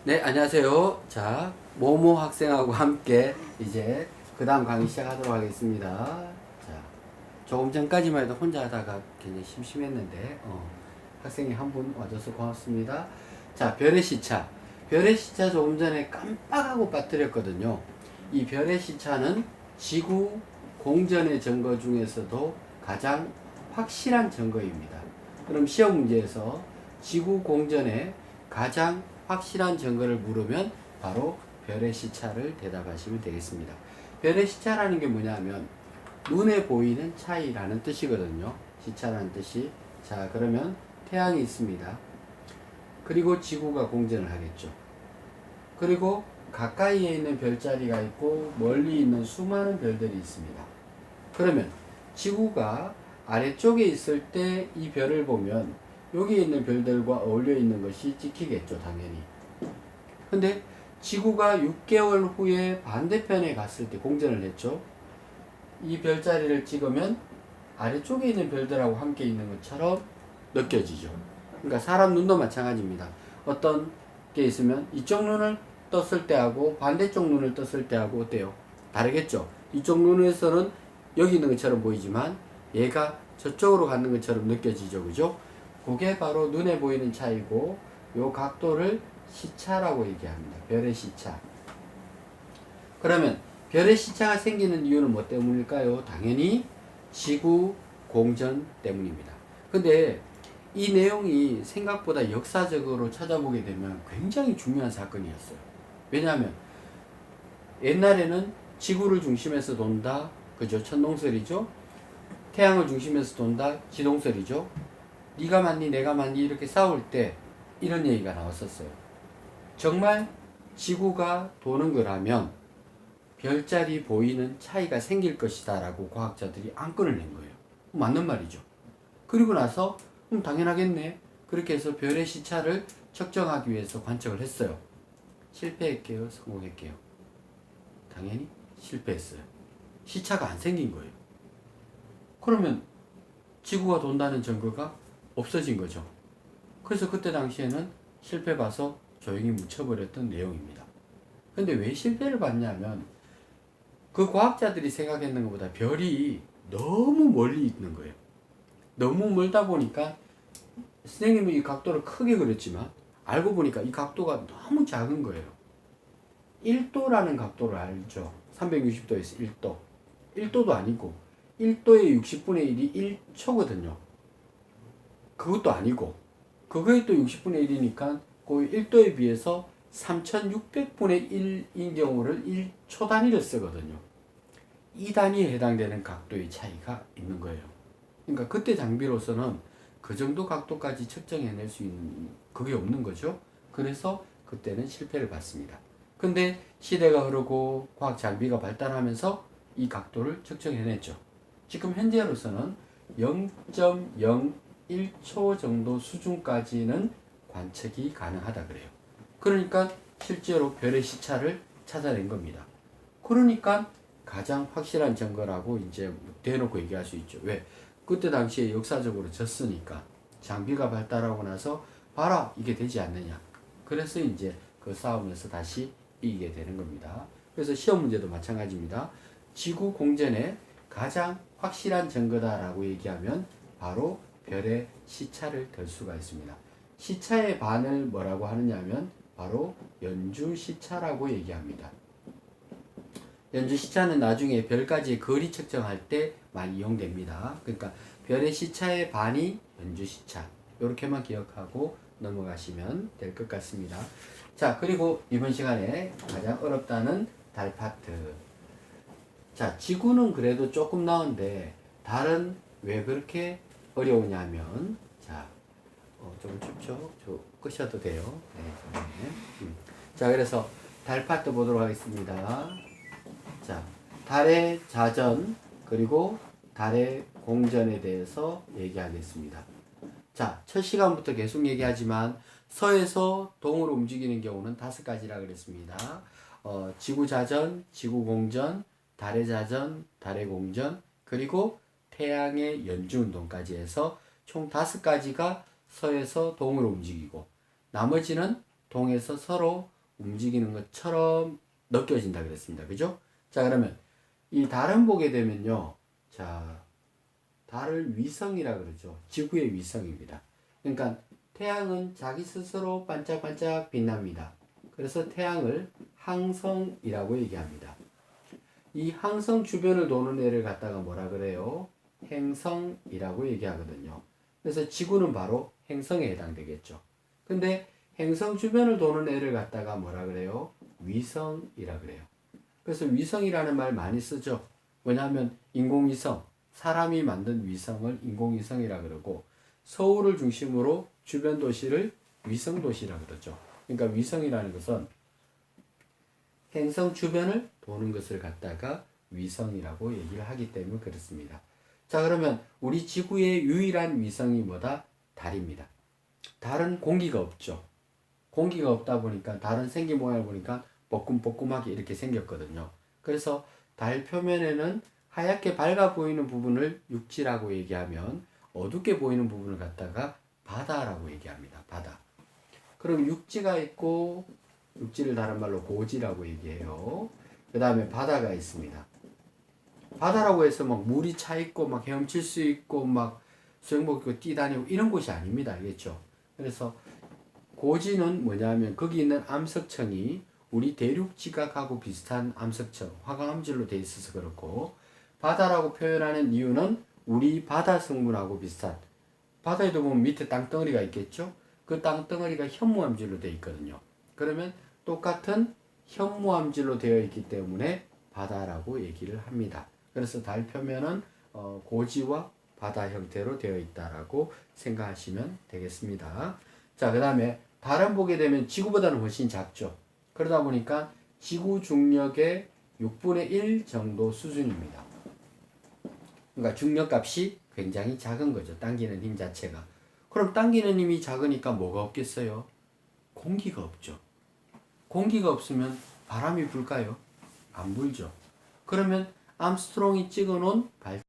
네, 안녕하세요. 자, 모모 학생하고 함께 이제 그 다음 강의 시작하도록 하겠습니다. 자, 조금 전까지만 해도 혼자 하다가 굉장히 심심했는데, 학생이 한 분 와줘서 고맙습니다. 자, 별의 시차. 별의 시차 조금 전에 깜빡하고 빠뜨렸거든요. 이 별의 시차는 지구 공전의 증거 중에서도 가장 확실한 증거입니다. 그럼 시험 문제에서 지구 공전의 가장 확실한 증거를 물으면 바로 별의 시차를 대답하시면 되겠습니다. 별의 시차라는 게 뭐냐면 눈에 보이는 차이라는 뜻이거든요. 시차라는 뜻이. 자, 그러면 태양이 있습니다. 그리고 지구가 공전을 하겠죠. 그리고 가까이에 있는 별자리가 있고 멀리 있는 수많은 별들이 있습니다. 그러면 지구가 아래쪽에 있을 때 이 별을 보면 여기 있는 별들과 어울려 있는 것이 찍히겠죠, 당연히. 근데 지구가 6개월 후에 반대편에 갔을 때 공전을 했죠. 이 별자리를 찍으면 아래쪽에 있는 별들하고 함께 있는 것처럼 느껴지죠. 그러니까 사람 눈도 마찬가지입니다. 어떤 게 있으면 이쪽 눈을 떴을 때하고 반대쪽 눈을 떴을 때하고 어때요? 다르겠죠. 이쪽 눈에서는 여기 있는 것처럼 보이지만 얘가 저쪽으로 가는 것처럼 느껴지죠. 그죠? 그게 바로 눈에 보이는 차이고 요 각도를 시차라고 얘기합니다. 별의 시차. 그러면 별의 시차가 생기는 이유는 뭐 때문일까요? 당연히 지구 공전 때문입니다. 근데 이 내용이 생각보다 역사적으로 찾아보게 되면 굉장히 중요한 사건이었어요. 왜냐하면 옛날에는 지구를 중심에서 돈다. 그죠? 천동설이죠. 태양을 중심에서 돈다. 지동설이죠. 네가 맞니 내가 맞니 이렇게 싸울 때 이런 얘기가 나왔었어요. 정말 지구가 도는 거라면 별자리 보이는 차이가 생길 것이다 라고 과학자들이 안건을 낸 거예요. 맞는 말이죠. 그리고 나서 당연하겠네. 그렇게 해서 별의 시차를 측정하기 위해서 관측을 했어요. 실패했게요? 성공했게요? 당연히 실패했어요. 시차가 안 생긴 거예요. 그러면 지구가 돈다는 증거가 없어진 거죠. 그래서 그때 당시에는 실패 봐서 조용히 묻혀버렸던 내용입니다. 근데 왜 실패를 봤냐면 그 과학자들이 생각했는 것보다 별이 너무 멀리 있는 거예요. 너무 멀다 보니까 선생님이 이 각도를 크게 그렸지만 알고 보니까 이 각도가 너무 작은 거예요. 1도라는 각도를 알죠. 360도에서 1도. 1도도 아니고 1도의 60분의 1이 1초거든요. 그것도 아니고 그거에 또 60분의 1이니까 그 1도에 비해서 3600분의 1인 경우를 1초 단위를 쓰거든요. 이 단위에 해당되는 각도의 차이가 있는 거예요. 그러니까 그때 장비로서는 그 정도 각도까지 측정해낼 수 있는 그게 없는 거죠. 그래서 그때는 실패를 봤습니다. 근데 시대가 흐르고 과학 장비가 발달하면서 이 각도를 측정해냈죠. 지금 현재로서는 0.01초 정도 수준까지는 관측이 가능하다 그래요. 그러니까 실제로 별의 시차를 찾아낸 겁니다. 그러니까 가장 확실한 증거라고 이제 대놓고 얘기할 수 있죠. 왜? 그때 당시에 역사적으로 졌으니까 장비가 발달하고 나서 봐라 이게 되지 않느냐. 그래서 이제 그 싸움에서 다시 이기게 되는 겁니다. 그래서 시험 문제도 마찬가지입니다. 지구 공전의 가장 확실한 증거다라고 얘기하면 바로 별의 시차를 들 수가 있습니다. 시차의 반을 뭐라고 하느냐면 바로 연주 시차라고 얘기합니다. 연주 시차는 나중에 별까지의 거리 측정할 때 많이 이용됩니다. 그러니까 별의 시차의 반이 연주 시차. 이렇게만 기억하고 넘어가시면 될 것 같습니다. 자, 그리고 이번 시간에 가장 어렵다는 달 파트. 자, 지구는 그래도 조금 나은데 달은 왜 그렇게 어려우냐면 자, 좀 춥죠? 끄셔도 돼요. 네, 네. 자, 그래서 달 파트 보도록 하겠습니다. 자, 달의 자전 그리고 달의 공전에 대해서 얘기하겠습니다. 자, 첫 시간부터 계속 얘기하지만 서에서 동으로 움직이는 경우는 5가지라 그랬습니다. 지구 자전, 지구 공전, 달의 자전, 달의 공전, 그리고 태양의 연주 운동까지 해서 총 5가지가 서에서 동으로 움직이고 나머지는 동에서 서로 움직이는 것처럼 느껴진다 그랬습니다. 그죠? 자, 그러면 이 달은 보게 되면요. 자, 달을 위성이라 그러죠. 지구의 위성입니다. 그러니까 태양은 자기 스스로 반짝반짝 빛납니다. 그래서 태양을 항성이라고 얘기합니다. 이 항성 주변을 도는 애를 갖다가 뭐라 그래요? 행성이라고 얘기하거든요. 그래서 지구는 바로 행성에 해당되겠죠. 근데 행성 주변을 도는 애를 갖다가 뭐라 그래요? 위성이라 그래요. 그래서 위성이라는 말 많이 쓰죠. 왜냐하면 인공위성, 사람이 만든 위성을 인공위성이라 그러고 서울을 중심으로 주변 도시를 위성도시라 그러죠. 그러니까 위성이라는 것은 행성 주변을 도는 것을 갖다가 위성이라고 얘기를 하기 때문에 그렇습니다. 자, 그러면 우리 지구의 유일한 위성이 뭐다? 달입니다. 달은 공기가 없죠. 공기가 없다 보니까 달은 생긴 모양을 보니까 뻐끔뻐끔하게 이렇게 생겼거든요. 그래서 달 표면에는 하얗게 밝아 보이는 부분을 육지라고 얘기하면 어둡게 보이는 부분을 갖다가 바다라고 얘기합니다. 바다. 그럼 육지가 있고 육지를 다른 말로 고지라고 얘기해요. 그 다음에 바다가 있습니다. 바다라고 해서 막 물이 차 있고 막 헤엄칠 수 있고 막 수영복 입고 뛰다니고 이런 곳이 아닙니다. 알겠죠? 그래서 고지는 뭐냐면 거기 있는 암석층이 우리 대륙지각하고 비슷한 암석층, 화강암질로 되어 있어서 그렇고 바다라고 표현하는 이유는 우리 바다 성분하고 비슷한 바다에도 보면 밑에 땅덩어리가 있겠죠? 그 땅덩어리가 현무암질로 되어 있거든요. 그러면 똑같은 현무암질로 되어 있기 때문에 바다라고 얘기를 합니다. 그래서 달 표면은 고지와 바다 형태로 되어 있다라고 생각하시면 되겠습니다. 자, 그 다음에 달은 보게 되면 지구보다는 훨씬 작죠. 그러다 보니까 지구 중력의 6분의 1 정도 수준입니다. 그러니까 중력값이 굉장히 작은 거죠. 당기는 힘 자체가. 그럼 당기는 힘이 작으니까 뭐가 없겠어요? 공기가 없죠. 공기가 없으면 바람이 불까요? 안 불죠. 그러면 암스트롱이 찍어놓은